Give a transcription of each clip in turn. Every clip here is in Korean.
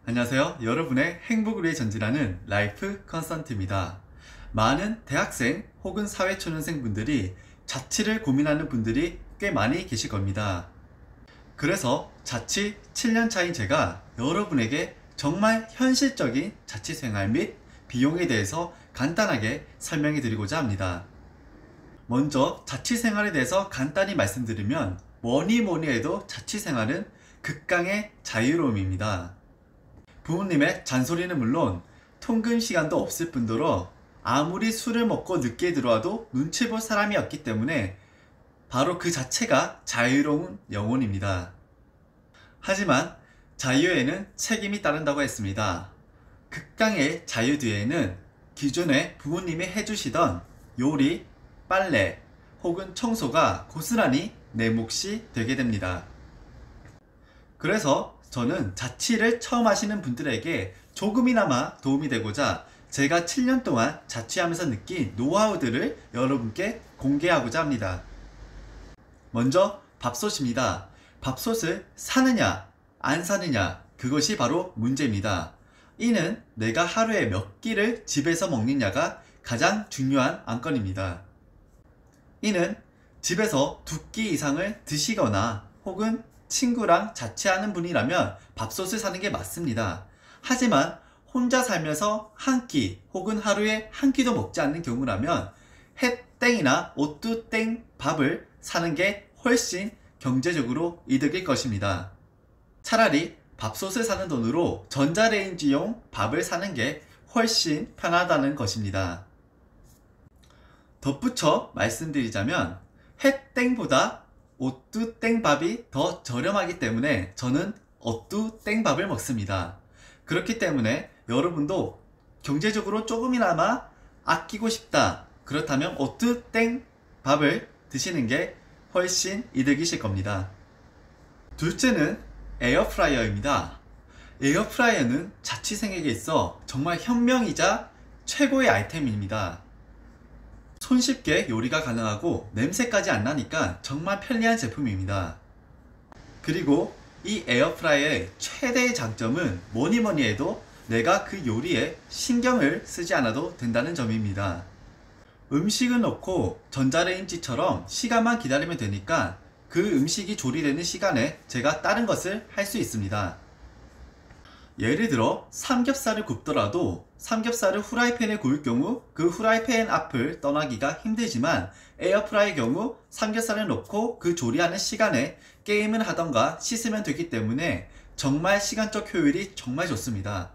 안녕하세요. 여러분의 행복을 위해 전진하는 라이프 컨설턴트입니다. 많은 대학생 혹은 사회초년생 분들이 자취를 고민하는 분들이 꽤 많이 계실 겁니다. 그래서 자취 7년 차인 제가 여러분에게 정말 현실적인 자취 생활 및 비용에 대해서 간단하게 설명해 드리고자 합니다. 먼저 자취 생활에 대해서 간단히 말씀드리면 뭐니 해도 자취 생활은 극강의 자유로움입니다. 부모님의 잔소리는 물론 통금 시간도 없을 뿐더러 아무리 술을 먹고 늦게 들어와도 눈치 볼 사람이 없기 때문에 바로 그 자체가 자유로운 영혼입니다. 하지만 자유에는 책임이 따른다고 했습니다. 극강의 자유 뒤에는 기존에 부모님이 해주시던 요리, 빨래 혹은 청소가 고스란히 내 몫이 되게 됩니다. 그래서 저는 자취를 처음 하시는 분들에게 조금이나마 도움이 되고자 제가 7년 동안 자취하면서 느낀 노하우들을 여러분께 공개하고자 합니다. 먼저 밥솥입니다. 밥솥을 사느냐 안 사느냐 그것이 바로 문제입니다. 이는 내가 하루에 몇 끼를 집에서 먹느냐가 가장 중요한 안건입니다. 이는 집에서 2끼 이상을 드시거나 혹은 친구랑 자취하는 분이라면 밥솥을 사는 게 맞습니다. 하지만 혼자 살면서 한 끼 혹은 하루에 한 끼도 먹지 않는 경우라면 햇땡이나 오뚜땡 밥을 사는 게 훨씬 경제적으로 이득일 것입니다. 차라리 밥솥을 사는 돈으로 전자레인지용 밥을 사는 게 훨씬 편하다는 것입니다. 덧붙여 말씀드리자면 햇땡보다 오뚜땡밥이 더 저렴하기 때문에 저는 오뚜땡밥을 먹습니다. 그렇기 때문에 여러분도 경제적으로 조금이나마 아끼고 싶다 그렇다면 오뚜땡밥을 드시는 게 훨씬 이득이실 겁니다. 둘째는 에어프라이어입니다. 에어프라이어는 자취생에게 있어 정말 혁명이자 최고의 아이템입니다. 손쉽게 요리가 가능하고 냄새까지 안 나니까 정말 편리한 제품입니다. 그리고 이 에어프라이어의 최대의 장점은 뭐니 해도 내가 그 요리에 신경을 쓰지 않아도 된다는 점입니다. 음식을 넣고 전자레인지처럼 시간만 기다리면 되니까 그 음식이 조리되는 시간에 제가 다른 것을 할 수 있습니다. 예를 들어 삼겹살을 굽더라도 삼겹살을 후라이팬에 구울 경우 그 후라이팬 앞을 떠나기가 힘들지만 에어프라이의 경우 삼겹살을 넣고 그 조리하는 시간에 게임을 하던가 씻으면 되기 때문에 정말 시간적 효율이 정말 좋습니다.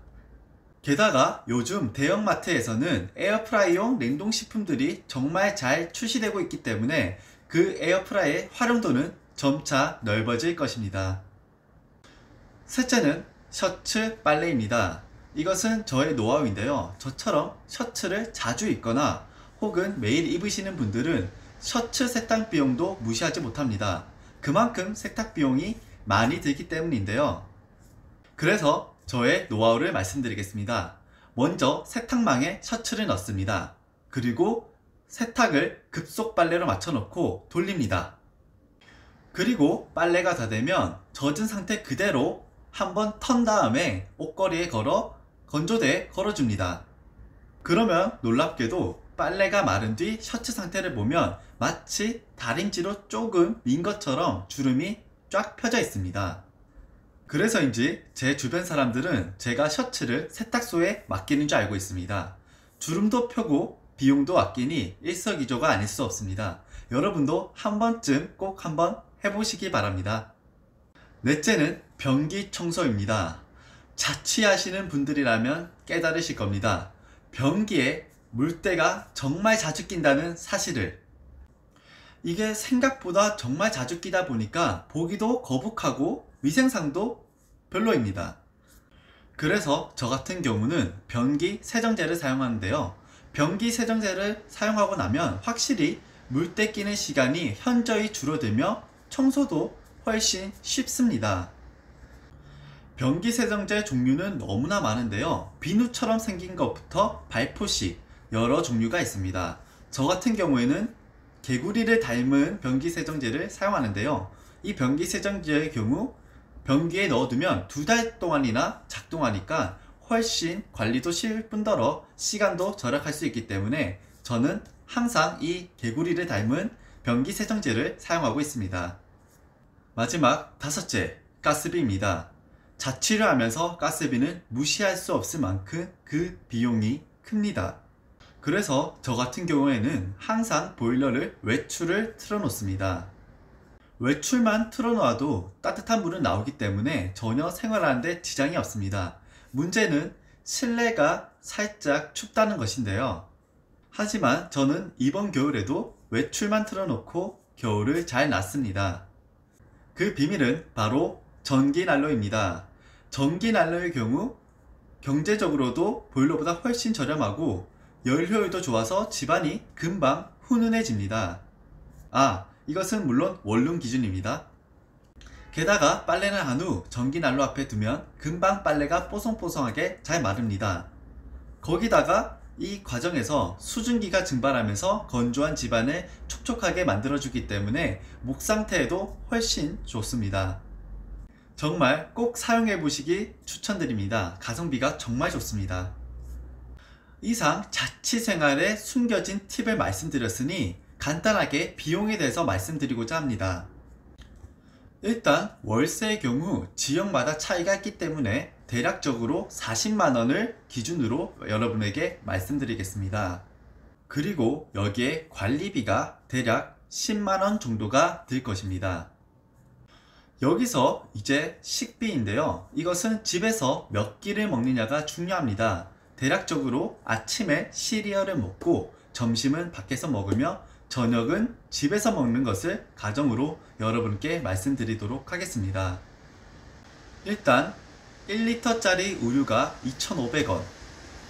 게다가 요즘 대형마트에서는 에어프라이용 냉동식품들이 정말 잘 출시되고 있기 때문에 그 에어프라이의 활용도는 점차 넓어질 것입니다. 셋째는 셔츠 빨래입니다. 이것은 저의 노하우인데요. 저처럼 셔츠를 자주 입거나 혹은 매일 입으시는 분들은 셔츠 세탁 비용도 무시하지 못합니다. 그만큼 세탁 비용이 많이 들기 때문인데요. 그래서 저의 노하우를 말씀드리겠습니다. 먼저 세탁망에 셔츠를 넣습니다. 그리고 세탁을 급속 빨래로 맞춰놓고 돌립니다. 그리고 빨래가 다 되면 젖은 상태 그대로 한번 턴 다음에 옷걸이에 걸어 건조대에 걸어줍니다. 그러면 놀랍게도 빨래가 마른 뒤 셔츠 상태를 보면 마치 다림질로 조금 민 것처럼 주름이 쫙 펴져 있습니다. 그래서인지 제 주변 사람들은 제가 셔츠를 세탁소에 맡기는 줄 알고 있습니다. 주름도 펴고 비용도 아끼니 일석이조가 아닐 수 없습니다. 여러분도 한 번쯤 꼭 한번 해보시기 바랍니다. 넷째는 변기 청소입니다. 자취하시는 분들이라면 깨달으실 겁니다. 변기에 물때가 정말 자주 낀다는 사실을. 이게 생각보다 정말 자주 끼다 보니까 보기도 거북하고 위생상도 별로입니다. 그래서 저 같은 경우는 변기 세정제를 사용하는데요. 변기 세정제를 사용하고 나면 확실히 물때 끼는 시간이 현저히 줄어들며 청소도 훨씬 쉽습니다. 변기 세정제 종류는 너무나 많은데요. 비누처럼 생긴 것부터 발포식 여러 종류가 있습니다. 저 같은 경우에는 개구리를 닮은 변기 세정제를 사용하는데요. 이 변기 세정제의 경우 변기에 넣어두면 2달 동안이나 작동하니까 훨씬 관리도 쉬울 뿐더러 시간도 절약할 수 있기 때문에 저는 항상 이 개구리를 닮은 변기 세정제를 사용하고 있습니다. 마지막 5째, 가스비입니다. 자취를 하면서 가스비는 무시할 수 없을 만큼 그 비용이 큽니다. 그래서 저 같은 경우에는 항상 보일러를 외출을 틀어놓습니다. 외출만 틀어놓아도 따뜻한 물은 나오기 때문에 전혀 생활하는데 지장이 없습니다. 문제는 실내가 살짝 춥다는 것인데요. 하지만 저는 이번 겨울에도 외출만 틀어놓고 겨울을 잘 났습니다. 그 비밀은 바로 전기난로입니다. 전기난로의 경우 경제적으로도 보일러보다 훨씬 저렴하고 열 효율도 좋아서 집안이 금방 훈훈해집니다. 이것은 물론 원룸 기준입니다. 게다가 빨래를 한 후 전기난로 앞에 두면 금방 빨래가 뽀송뽀송하게 잘 마릅니다. 거기다가 이 과정에서 수증기가 증발하면서 건조한 집안을 촉촉하게 만들어주기 때문에 목 상태에도 훨씬 좋습니다. 정말 꼭 사용해 보시기 추천드립니다. 가성비가 정말 좋습니다. 이상 자취생활에 숨겨진 팁을 말씀드렸으니 간단하게 비용에 대해서 말씀드리고자 합니다. 일단 월세의 경우 지역마다 차이가 있기 때문에 대략적으로 40만원을 기준으로 여러분에게 말씀드리겠습니다. 그리고 여기에 관리비가 대략 10만원 정도가 들 것입니다. 여기서 이제 식비인데요. 이것은 집에서 몇 끼를 먹느냐가 중요합니다. 대략적으로 아침에 시리얼을 먹고 점심은 밖에서 먹으며 저녁은 집에서 먹는 것을 가정으로 여러분께 말씀드리도록 하겠습니다. 일단 1리터짜리 우유가 2,500원.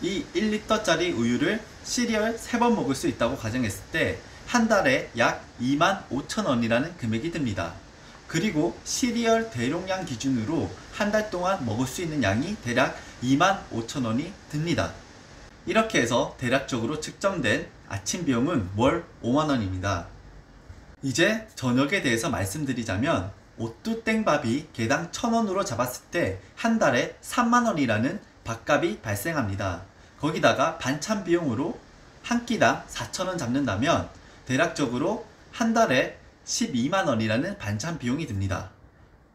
이 1리터짜리 우유를 시리얼 3번 먹을 수 있다고 가정했을 때 한 달에 약 25,000원이라는 금액이 듭니다. 그리고 시리얼 대용량 기준으로 한 달 동안 먹을 수 있는 양이 대략 25,000원이 듭니다. 이렇게 해서 대략적으로 측정된 아침 비용은 월 5만원입니다. 이제 저녁에 대해서 말씀드리자면 오뚜땡밥이 개당 1,000원으로 잡았을 때 한 달에 3만원이라는 밥값이 발생합니다. 거기다가 반찬 비용으로 한 끼당 4,000원 잡는다면 대략적으로 한 달에 12만원이라는 반찬 비용이 듭니다.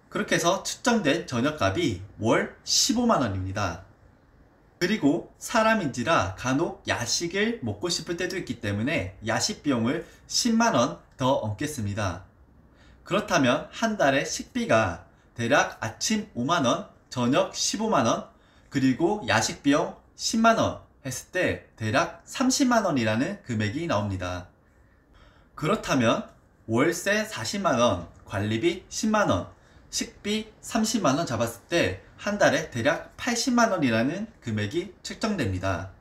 그렇게 해서 측정된 저녁값이 월 15만원입니다. 그리고 사람인지라 간혹 야식을 먹고 싶을 때도 있기 때문에 야식 비용을 10만원 더 얹겠습니다. 그렇다면 한 달에 식비가 대략 아침 5만원, 저녁 15만원, 그리고 야식 비용 10만원 했을 때 대략 30만원이라는 금액이 나옵니다. 그렇다면 월세 40만원, 관리비 10만원, 식비 30만원 잡았을 때 한 달에 대략 80만원이라는 금액이 책정됩니다.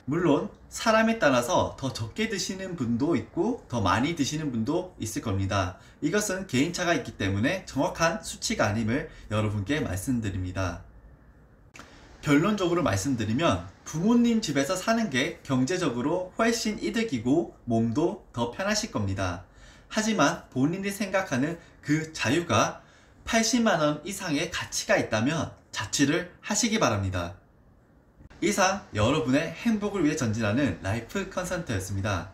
물론 사람에 따라서 더 적게 드시는 분도 있고 더 많이 드시는 분도 있을 겁니다. 이것은 개인차가 있기 때문에 정확한 수치가 아님을 여러분께 말씀드립니다. 결론적으로 말씀드리면 부모님 집에서 사는 게 경제적으로 훨씬 이득이고 몸도 더 편하실 겁니다. 하지만 본인이 생각하는 그 자유가 80만원 이상의 가치가 있다면 자취를 하시기 바랍니다. 이상 여러분의 행복을 위해 전진하는 라이프 컨설턴트였습니다.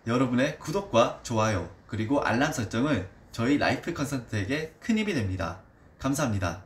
여러분의 구독과 좋아요 그리고 알람 설정은 저희 라이프 컨설턴트에게 큰 힘이 됩니다. 감사합니다.